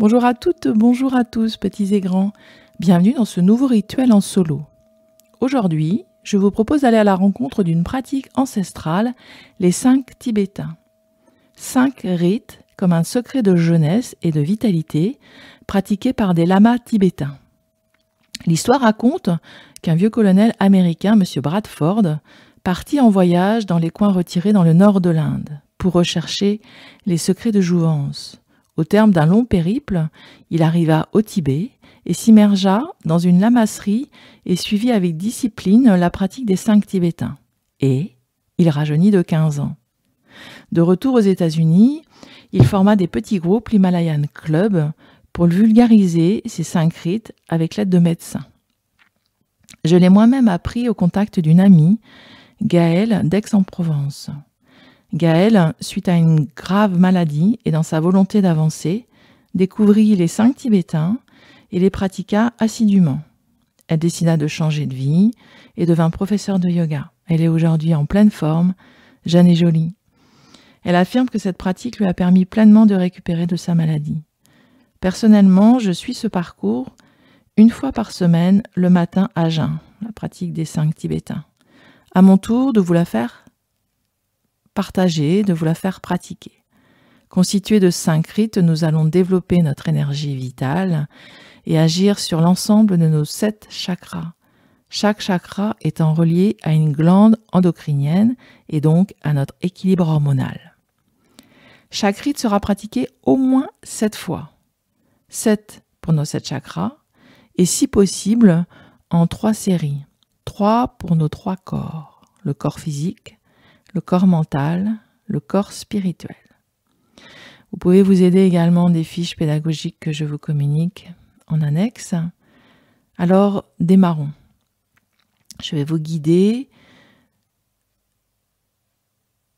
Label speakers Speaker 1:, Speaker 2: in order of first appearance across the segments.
Speaker 1: Bonjour à toutes, bonjour à tous, petits et grands. Bienvenue dans ce nouveau rituel en solo. Aujourd'hui, je vous propose d'aller à la rencontre d'une pratique ancestrale, les 5 Tibétains. 5 rites comme un secret de jeunesse et de vitalité pratiqués par des lamas tibétains. L'histoire raconte qu'un vieux colonel américain, M. Bradford, partit en voyage dans les coins retirés dans le nord de l'Inde pour rechercher les secrets de jouvence. Au terme d'un long périple, il arriva au Tibet et s'immergea dans une lamasserie et suivit avec discipline la pratique des 5 Tibétains. Et il rajeunit de 15 ans. De retour aux États-Unis, il forma des petits groupes, l'Himalayan Club, pour vulgariser ces 5 rites avec l'aide de médecins. Je l'ai moi-même appris au contact d'une amie, Gaëlle d'Aix-en-Provence. Gaëlle, suite à une grave maladie et dans sa volonté d'avancer, découvrit les 5 Tibétains et les pratiqua assidûment. Elle décida de changer de vie et devint professeure de yoga. Elle est aujourd'hui en pleine forme, jeune et jolie. Elle affirme que cette pratique lui a permis pleinement de récupérer de sa maladie. Personnellement, je suis ce parcours une fois par semaine, le matin à jeun, la pratique des 5 Tibétains. À mon tour de vous la faire partager, de vous la faire pratiquer. Constitué de 5 rites, nous allons développer notre énergie vitale et agir sur l'ensemble de nos 7 chakras. Chaque chakra étant relié à une glande endocrinienne et donc à notre équilibre hormonal. Chaque rite sera pratiqué au moins 7 fois. 7 pour nos 7 chakras et si possible en 3 séries. 3 pour nos 3 corps, le corps physique, le corps mental, le corps spirituel. Vous pouvez vous aider également des fiches pédagogiques que je vous communique en annexe. Alors, démarrons. Je vais vous guider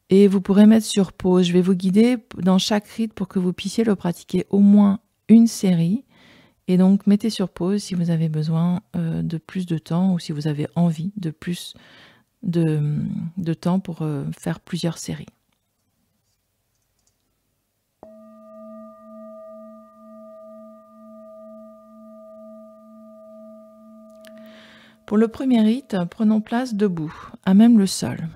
Speaker 1: et vous pourrez mettre sur pause. Je vais vous guider dans chaque rite pour que vous puissiez le pratiquer au moins une série. Et donc, mettez sur pause si vous avez besoin de plus de temps ou si vous avez envie de plus de temps pour faire plusieurs séries. Pour le premier rite, prenons place debout, à même le sol.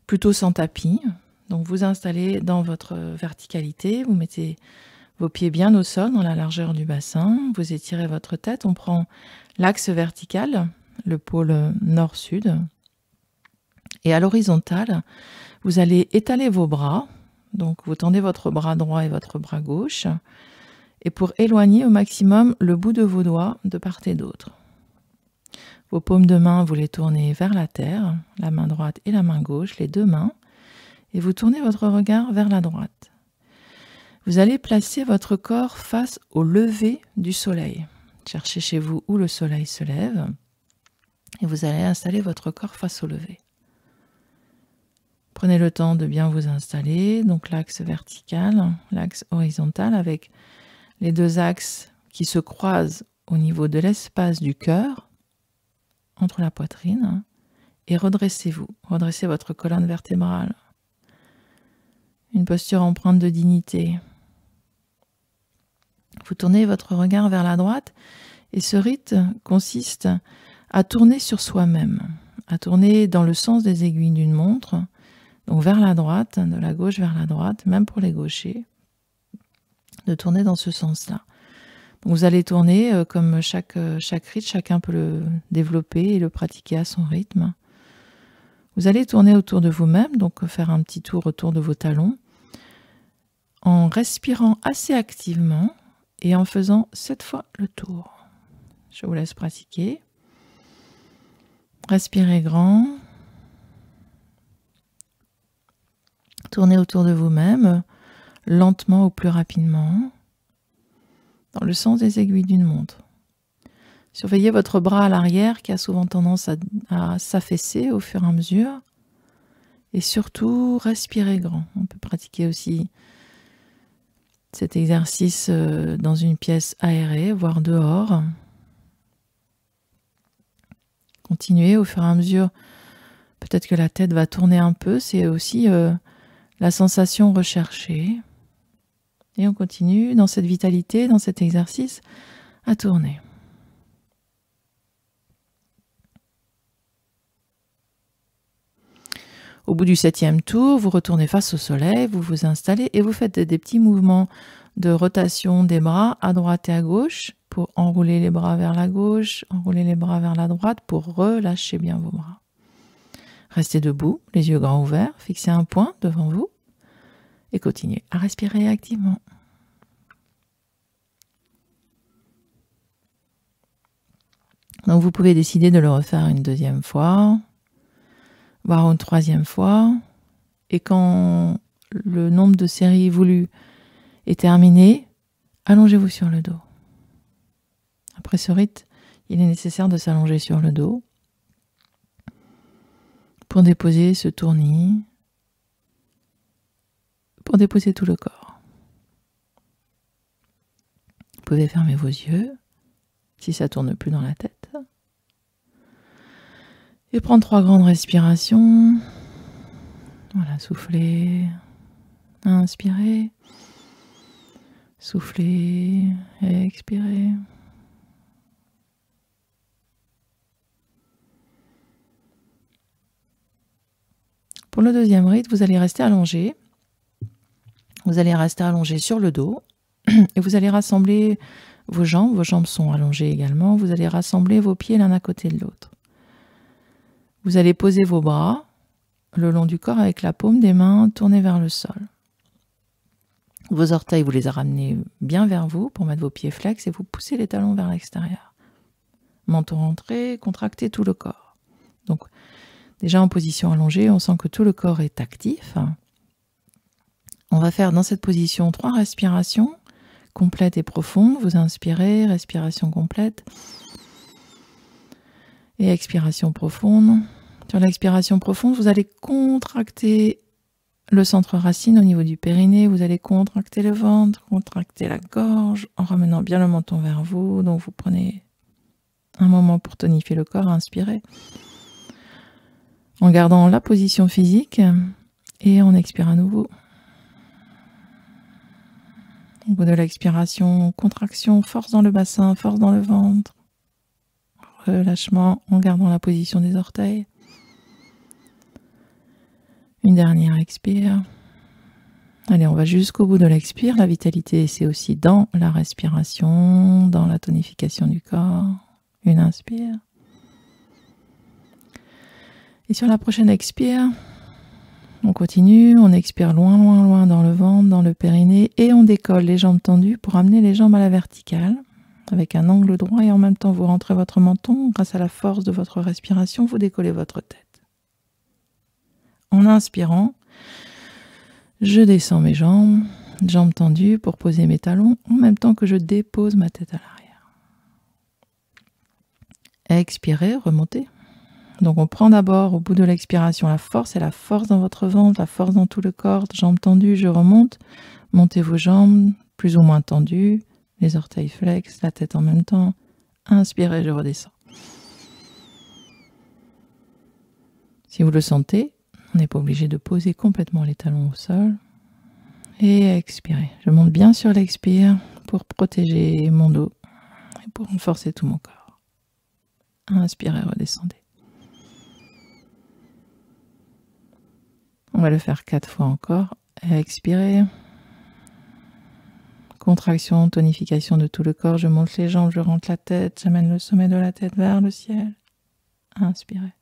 Speaker 1: Plutôt sans tapis, donc vous installez dans votre verticalité, vous mettez vos pieds bien au sol, dans la largeur du bassin, vous étirez votre tête, on prend l'axe vertical, le pôle nord-sud. Et à l'horizontale, vous allez étaler vos bras. Donc, vous tendez votre bras droit et votre bras gauche. Et pour éloigner au maximum le bout de vos doigts de part et d'autre. Vos paumes de main, vous les tournez vers la terre, la main droite et la main gauche, les 2 mains. Et vous tournez votre regard vers la droite. Vous allez placer votre corps face au lever du soleil. Cherchez chez vous où le soleil se lève. Et vous allez installer votre corps face au lever. Prenez le temps de bien vous installer, donc l'axe vertical, l'axe horizontal avec les 2 axes qui se croisent au niveau de l'espace du cœur, entre la poitrine, et redressez-vous, redressez votre colonne vertébrale. Une posture empreinte de dignité. Vous tournez votre regard vers la droite et ce rite consiste à tourner sur soi-même, à tourner dans le sens des aiguilles d'une montre, donc vers la droite, de la gauche vers la droite, même pour les gauchers, de tourner dans ce sens-là. Donc vous allez tourner comme chaque rite, chacun peut le développer et le pratiquer à son rythme. Vous allez tourner autour de vous-même, donc faire un petit tour autour de vos talons, en respirant assez activement et en faisant 7 fois le tour. Je vous laisse pratiquer. Respirez grand. Tournez autour de vous-même, lentement ou plus rapidement, dans le sens des aiguilles d'une montre. Surveillez votre bras à l'arrière qui a souvent tendance à s'affaisser au fur et à mesure. Et surtout, respirez grand. On peut pratiquer aussi cet exercice dans une pièce aérée, voire dehors. Continuez au fur et à mesure. Peut-être que la tête va tourner un peu. C'est aussi la sensation recherchée. Et on continue dans cette vitalité, dans cet exercice, à tourner. Au bout du 7e tour, vous retournez face au soleil, vous vous installez et vous faites des petits mouvements de rotation des bras à droite et à gauche pour enrouler les bras vers la gauche, enrouler les bras vers la droite pour relâcher bien vos bras. Restez debout, les yeux grands ouverts, fixez un point devant vous et continuez à respirer activement. Donc vous pouvez décider de le refaire une 2e fois, voire une 3e fois. Et quand le nombre de séries voulues est terminé, allongez-vous sur le dos. Après ce rite, il est nécessaire de s'allonger sur le dos pour déposer ce tournis, pour déposer tout le corps. Vous pouvez fermer vos yeux si ça ne tourne plus dans la tête. Et prendre 3 grandes respirations. Voilà, soufflez, inspirez, soufflez, expirez. Pour le 2e rite, vous allez rester allongé. Vous allez rester allongé sur le dos et vous allez rassembler vos jambes sont allongées également. Vous allez rassembler vos pieds l'un à côté de l'autre. Vous allez poser vos bras le long du corps avec la paume des mains tournée vers le sol. Vos orteils, vous les ramenez bien vers vous pour mettre vos pieds flex et vous poussez les talons vers l'extérieur. Menton rentré, contractez tout le corps. Donc, déjà en position allongée, on sent que tout le corps est actif. On va faire dans cette position 3 respirations complètes et profondes. Vous inspirez, respiration complète. Et expiration profonde. Sur l'expiration profonde, vous allez contracter le centre racine au niveau du périnée. Vous allez contracter le ventre, contracter la gorge en ramenant bien le menton vers vous. Donc vous prenez un moment pour tonifier le corps, inspirez. En gardant la position physique et on expire à nouveau. Au bout de l'expiration, contraction, force dans le bassin, force dans le ventre. Relâchement en gardant la position des orteils. Une dernière expire. Allez, on va jusqu'au bout de l'expire. La vitalité, c'est aussi dans la respiration, dans la tonification du corps. Une inspire. Et sur la prochaine expire, on continue, on expire loin, loin, loin dans le ventre, dans le périnée, et on décolle les jambes tendues pour amener les jambes à la verticale, avec un angle droit, et en même temps vous rentrez votre menton, grâce à la force de votre respiration, vous décollez votre tête. En inspirant, je descends mes jambes tendues pour poser mes talons, en même temps que je dépose ma tête à l'arrière. Expirez, remontez. Donc on prend d'abord au bout de l'expiration la force, et la force dans votre ventre, la force dans tout le corps, jambes tendues, je remonte. Montez vos jambes, plus ou moins tendues, les orteils flex, la tête en même temps. Inspirez, je redescends. Si vous le sentez, on n'est pas obligé de poser complètement les talons au sol. Et expirez. Je monte bien sur l'expire pour protéger mon dos et pour renforcer tout mon corps. Inspirez, redescendez. On va le faire 4 fois encore. Expirez. Contraction, tonification de tout le corps. Je monte les jambes, je rentre la tête. J'amène le sommet de la tête vers le ciel. Inspirez.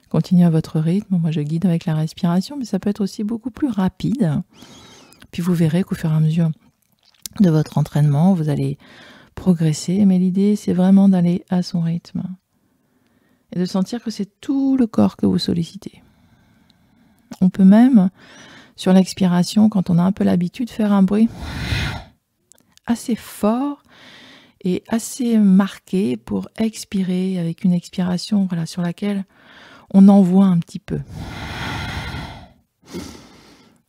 Speaker 1: Continuez à votre rythme. Moi, je guide avec la respiration, mais ça peut être aussi beaucoup plus rapide. Puis vous verrez qu'au fur et à mesure de votre entraînement, vous allez progresser. Mais l'idée, c'est vraiment d'aller à son rythme et de sentir que c'est tout le corps que vous sollicitez. On peut même, sur l'expiration, quand on a un peu l'habitude, faire un bruit assez fort et assez marqué pour expirer avec une expiration, voilà, sur laquelle on envoie un petit peu.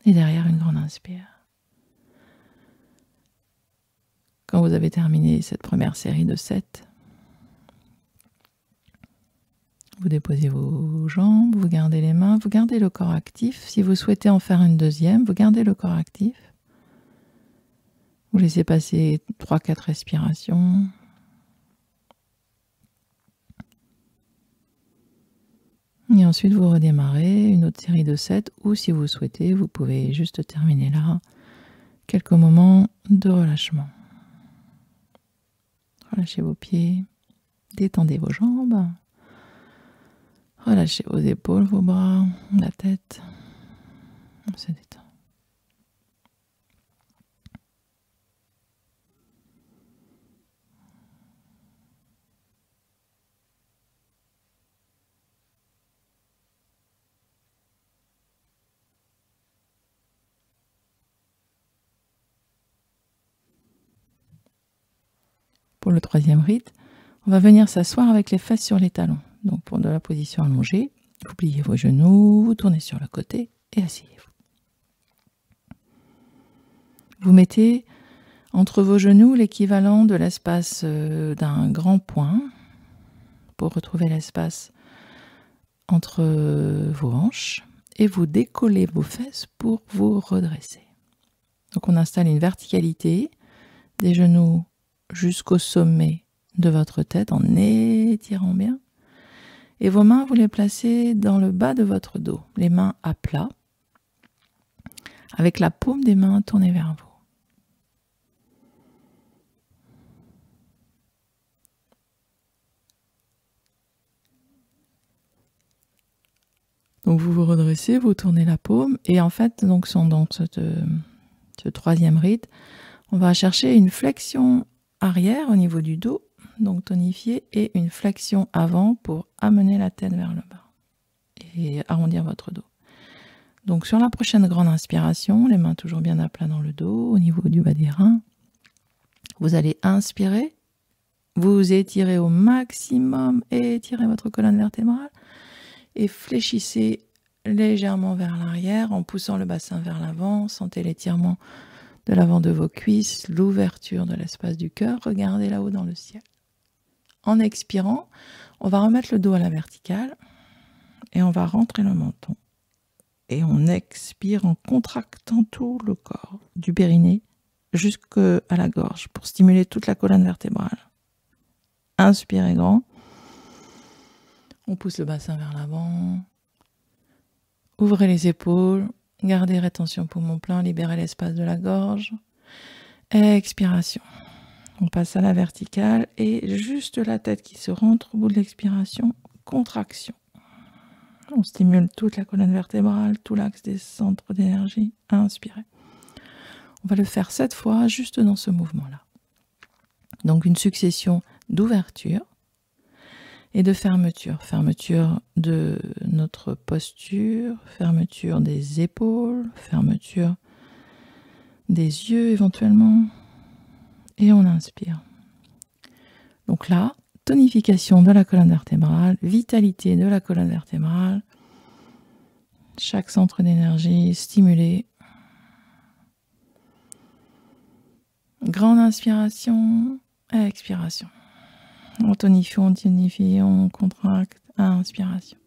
Speaker 1: Et derrière, une grande inspire. Quand vous avez terminé cette première série de 7, vous déposez vos jambes, vous gardez les mains, vous gardez le corps actif. Si vous souhaitez en faire une deuxième, vous gardez le corps actif. Vous laissez passer 3-4 respirations. Et ensuite, vous redémarrez une autre série de 7, ou si vous souhaitez, vous pouvez juste terminer là. Quelques moments de relâchement. Relâchez vos pieds, détendez vos jambes, relâchez vos épaules, vos bras, la tête. On se détend. Pour le troisième rite, on va venir s'asseoir avec les fesses sur les talons. Donc pour de la position allongée, vous pliez vos genoux, vous tournez sur le côté et asseyez-vous. Vous mettez entre vos genoux l'équivalent de l'espace d'un grand point pour retrouver l'espace entre vos hanches et vous décollez vos fesses pour vous redresser. Donc on installe une verticalité des genoux jusqu'au sommet de votre tête en étirant bien. Et vos mains, vous les placez dans le bas de votre dos, les mains à plat, avec la paume des mains tournée vers vous. Donc vous vous redressez, vous tournez la paume, et en fait, donc dans ce troisième rite, on va chercher une flexion arrière au niveau du dos, donc tonifié, et une flexion avant pour amener la tête vers le bas et arrondir votre dos. Donc sur la prochaine grande inspiration, les mains toujours bien à plat dans le dos, au niveau du bas des reins, vous allez inspirer, vous étirez au maximum, étirez votre colonne vertébrale et fléchissez légèrement vers l'arrière en poussant le bassin vers l'avant, sentez l'étirement de l'avant de vos cuisses, l'ouverture de l'espace du cœur, regardez là-haut dans le ciel. En expirant, on va remettre le dos à la verticale et on va rentrer le menton. Et on expire en contractant tout le corps, du périnée jusqu'à la gorge, pour stimuler toute la colonne vertébrale. Inspirez grand. On pousse le bassin vers l'avant. Ouvrez les épaules. Gardez rétention poumon plein, libérez l'espace de la gorge. Expiration. On passe à la verticale et juste la tête qui se rentre au bout de l'expiration, contraction. On stimule toute la colonne vertébrale, tout l'axe des centres d'énergie. Inspirez. On va le faire 7 fois juste dans ce mouvement-là. Donc une succession d'ouverture et de fermeture. Fermeture de notre posture, fermeture des épaules, fermeture des yeux éventuellement. Et on inspire. Donc là, tonification de la colonne vertébrale, vitalité de la colonne vertébrale. Chaque centre d'énergie stimulé. Grande inspiration, expiration. On tonifie, on contracte, inspiration.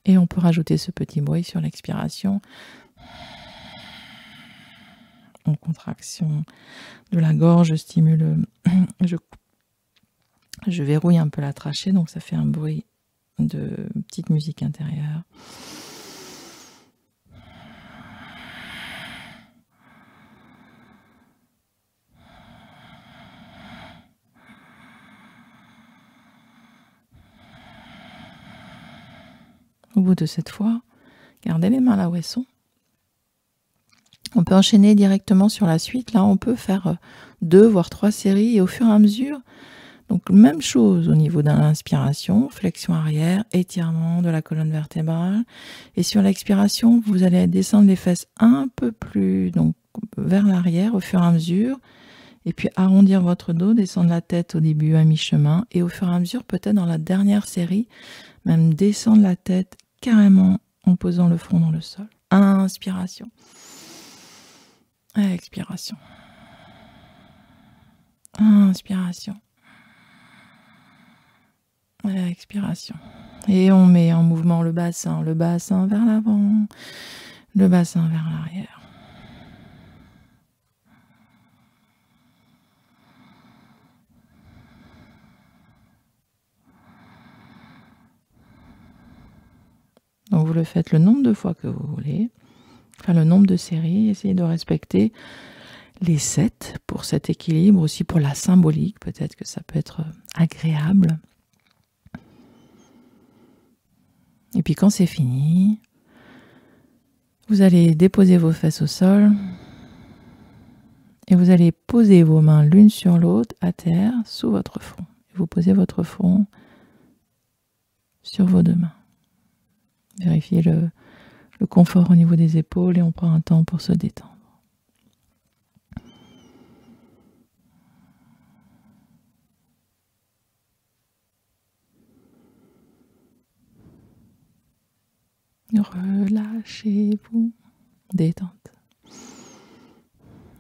Speaker 1: Et on peut rajouter ce petit bruit sur l'expiration. En contraction de la gorge, je stimule, je verrouille un peu la trachée, donc ça fait un bruit de petite musique intérieure. Au bout de cette fois, gardez les mains là où elles sont. On peut enchaîner directement sur la suite. Là, on peut faire 2 voire 3 séries et au fur et à mesure, donc même chose au niveau de l'inspiration, flexion arrière, étirement de la colonne vertébrale. Et sur l'expiration, vous allez descendre les fesses un peu plus donc vers l'arrière au fur et à mesure. Et puis arrondir votre dos, descendre la tête au début à mi-chemin. Et au fur et à mesure, peut-être dans la dernière série, même descendre la tête carrément en posant le front dans le sol. Inspiration. Expiration. Inspiration. Expiration. Et on met en mouvement le bassin vers l'avant, le bassin vers l'arrière. Donc vous le faites le nombre de fois que vous voulez, enfin le nombre de séries, essayez de respecter les 7 pour cet équilibre, aussi pour la symbolique, peut-être que ça peut être agréable. Et puis quand c'est fini, vous allez déposer vos fesses au sol et vous allez poser vos mains l'une sur l'autre à terre sous votre front. Et vous posez votre front sur vos deux mains. Vérifiez le confort au niveau des épaules et on prend un temps pour se détendre. Relâchez-vous, détente.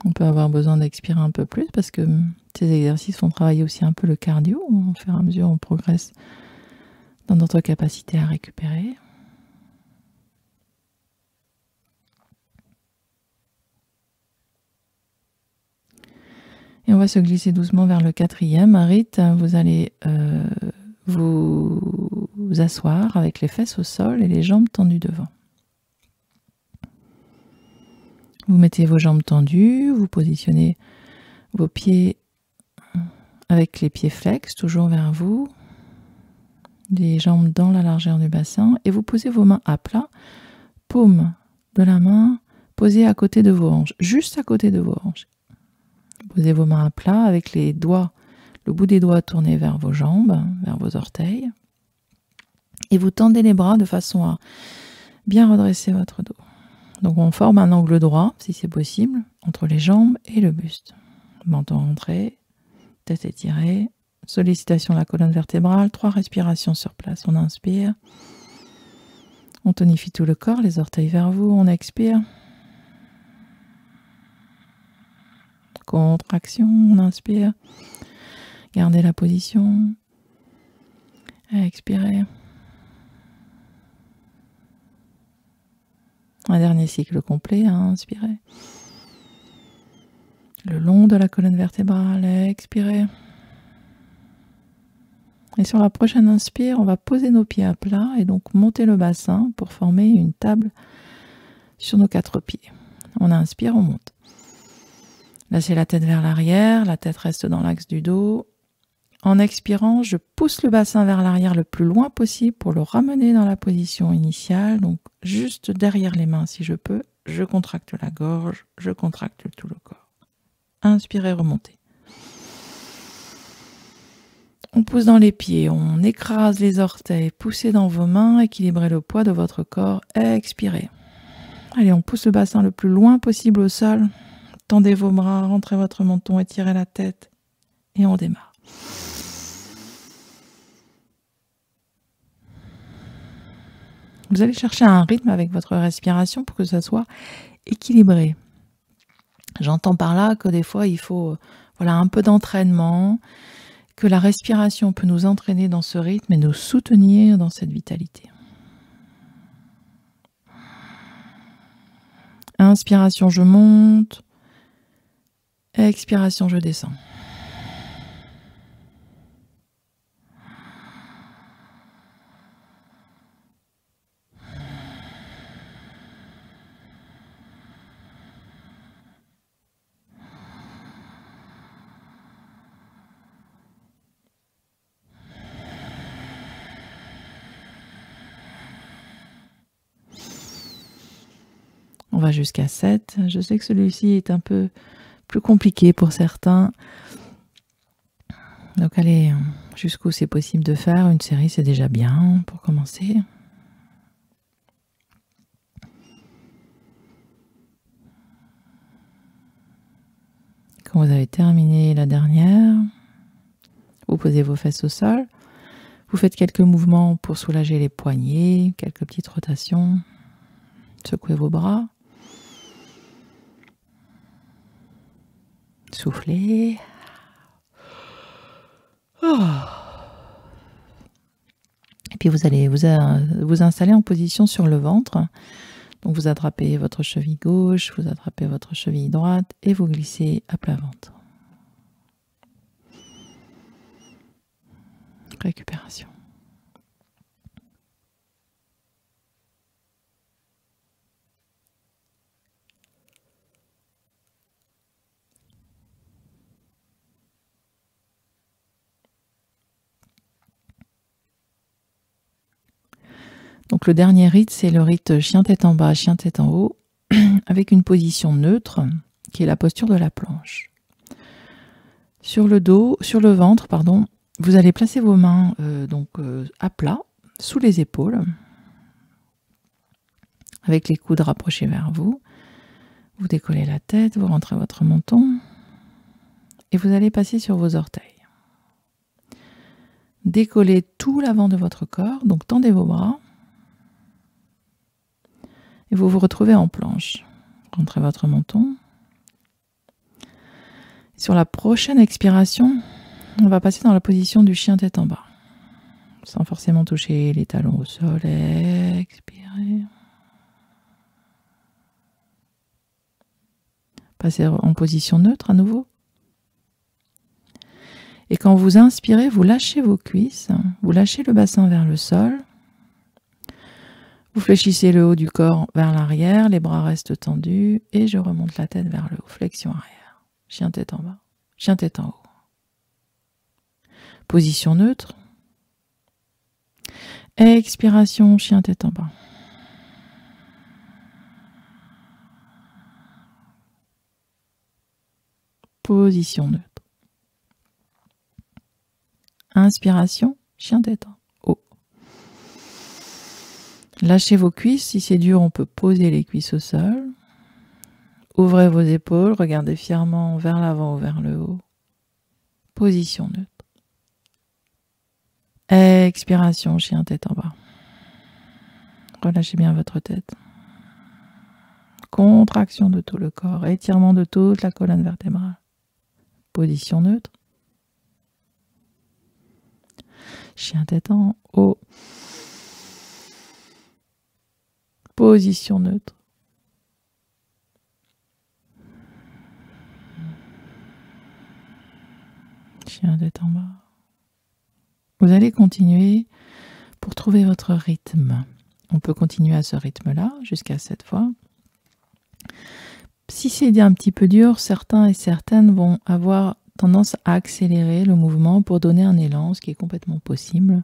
Speaker 1: On peut avoir besoin d'expirer un peu plus parce que ces exercices font travailler aussi un peu le cardio. Au fur et à mesure, on progresse dans notre capacité à récupérer. Et on va se glisser doucement vers le 4e. Rite, vous allez vous asseoir avec les fesses au sol et les jambes tendues devant. Vous mettez vos jambes tendues, vous positionnez vos pieds avec les pieds flex, toujours vers vous, les jambes dans la largeur du bassin, et vous posez vos mains à plat, paume de la main posée à côté de vos hanches, juste à côté de vos hanches. Posez vos mains à plat avec les doigts, le bout des doigts tourné vers vos jambes, vers vos orteils, et vous tendez les bras de façon à bien redresser votre dos. Donc on forme un angle droit, si c'est possible, entre les jambes et le buste. Menton rentré, tête étirée, sollicitation de la colonne vertébrale, 3 respirations sur place. On inspire, on tonifie tout le corps, les orteils vers vous, on expire. Contraction, on inspire, gardez la position, expirez. Un dernier cycle complet, inspirez. Le long de la colonne vertébrale, expirez. Et sur la prochaine inspire, on va poser nos pieds à plat et donc monter le bassin pour former une table sur nos 4 pieds. On inspire, on monte. Laissez la tête vers l'arrière, la tête reste dans l'axe du dos. En expirant, je pousse le bassin vers l'arrière le plus loin possible pour le ramener dans la position initiale, donc juste derrière les mains si je peux. Je contracte la gorge, je contracte tout le corps. Inspirez, remontez. On pousse dans les pieds, on écrase les orteils, poussez dans vos mains, équilibrez le poids de votre corps, expirez. Allez, on pousse le bassin le plus loin possible au sol. Tendez vos bras, rentrez votre menton, étirez la tête et on démarre. Vous allez chercher un rythme avec votre respiration pour que ça soit équilibré. J'entends par là que des fois, il faut un peu d'entraînement, que la respiration peut nous entraîner dans ce rythme et nous soutenir dans cette vitalité. Inspiration, je monte. Expiration, je descends. On va jusqu'à 7. Je sais que celui-ci est un peu plus compliqué pour certains. Donc allez jusqu'où c'est possible de faire. Une série, c'est déjà bien pour commencer. Quand vous avez terminé la dernière, vous posez vos fesses au sol. Vous faites quelques mouvements pour soulager les poignets, quelques petites rotations. Secouez vos bras. Soufflez. Et puis vous allez vous installer en position sur le ventre. Donc vous attrapez votre cheville gauche, vous attrapez votre cheville droite et vous glissez à plat ventre. Récupération. Donc le dernier rite, c'est le rite chien tête en bas, chien tête en haut, avec une position neutre, qui est la posture de la planche. Sur le dos, sur le ventre, pardon, vous allez placer vos mains à plat, sous les épaules, avec les coudes rapprochés vers vous. Vous décollez la tête, vous rentrez votre menton, et vous allez passer sur vos orteils. Décollez tout l'avant de votre corps, donc tendez vos bras. Et vous vous retrouvez en planche. Rentrez votre menton. Sur la prochaine expiration, on va passer dans la position du chien tête en bas. Sans forcément toucher les talons au sol. Expirez. Passez en position neutre à nouveau. Et quand vous inspirez, vous lâchez vos cuisses. Vous lâchez le bassin vers le sol. Vous fléchissez le haut du corps vers l'arrière, les bras restent tendus et je remonte la tête vers le haut. Flexion arrière. Chien tête en bas. Chien tête en haut. Position neutre. Expiration, chien tête en bas. Position neutre. Inspiration, chien tête en haut. Lâchez vos cuisses, si c'est dur, on peut poser les cuisses au sol. Ouvrez vos épaules, regardez fièrement vers l'avant ou vers le haut. Position neutre. Expiration, chien tête en bas. Relâchez bien votre tête. Contraction de tout le corps, étirement de toute la colonne vertébrale. Position neutre. Chien tête en haut. Position neutre. Chien tête en bas. Vous allez continuer pour trouver votre rythme. On peut continuer à ce rythme-là jusqu'à 7 fois. Si c'est un petit peu dur, certains et certaines vont avoir tendance à accélérer le mouvement pour donner un élan, ce qui est complètement possible.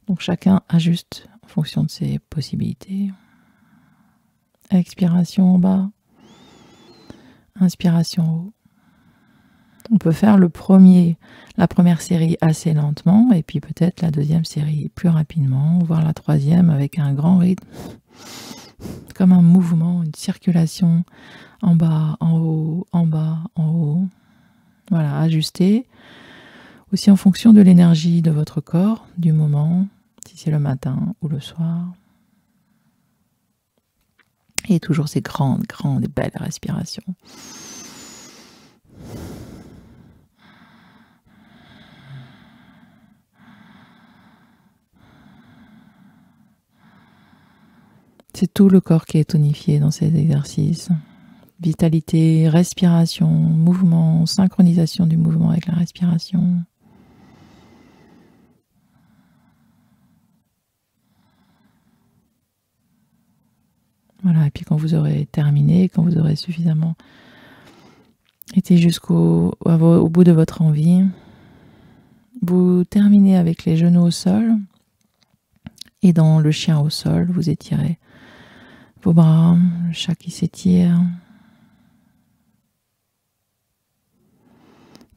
Speaker 1: Donc chacun ajuste en fonction de ses possibilités. Expiration en bas. Inspiration en haut. On peut faire la première série assez lentement et puis peut-être la deuxième série plus rapidement, voire la troisième avec un grand rythme, comme un mouvement, une circulation en bas, en haut, en bas, en haut. Voilà, ajustez aussi en fonction de l'énergie de votre corps, du moment, si c'est le matin ou le soir. Et toujours ces grandes et belles respirations. C'est tout le corps qui est tonifié dans ces exercices. Vitalité, respiration, mouvement, synchronisation du mouvement avec la respiration. Voilà, et puis quand vous aurez terminé, quand vous aurez suffisamment été au bout de votre envie, vous terminez avec les genoux au sol et dans le chien au sol, vous étirez vos bras, le chat qui s'étire.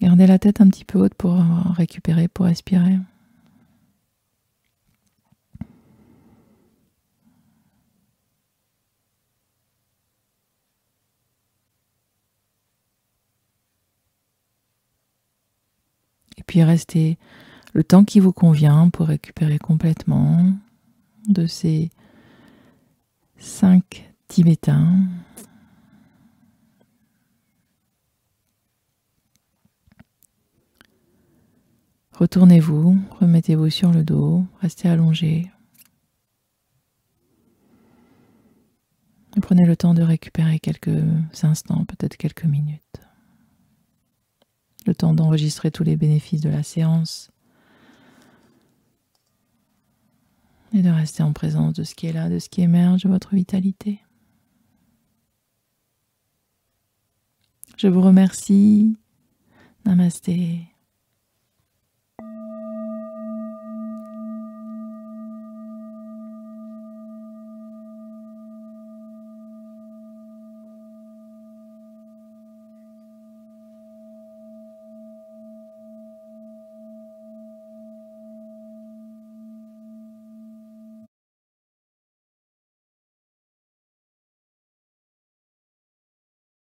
Speaker 1: Gardez la tête un petit peu haute pour récupérer, pour respirer. Et puis restez le temps qui vous convient pour récupérer complètement de ces 5 tibétain. Retournez-vous, remettez-vous sur le dos, restez allongé. Et prenez le temps de récupérer quelques instants, peut-être quelques minutes. Le temps d'enregistrer tous les bénéfices de la séance et de rester en présence de ce qui est là, de ce qui émerge de votre vitalité. Je vous remercie. Namasté.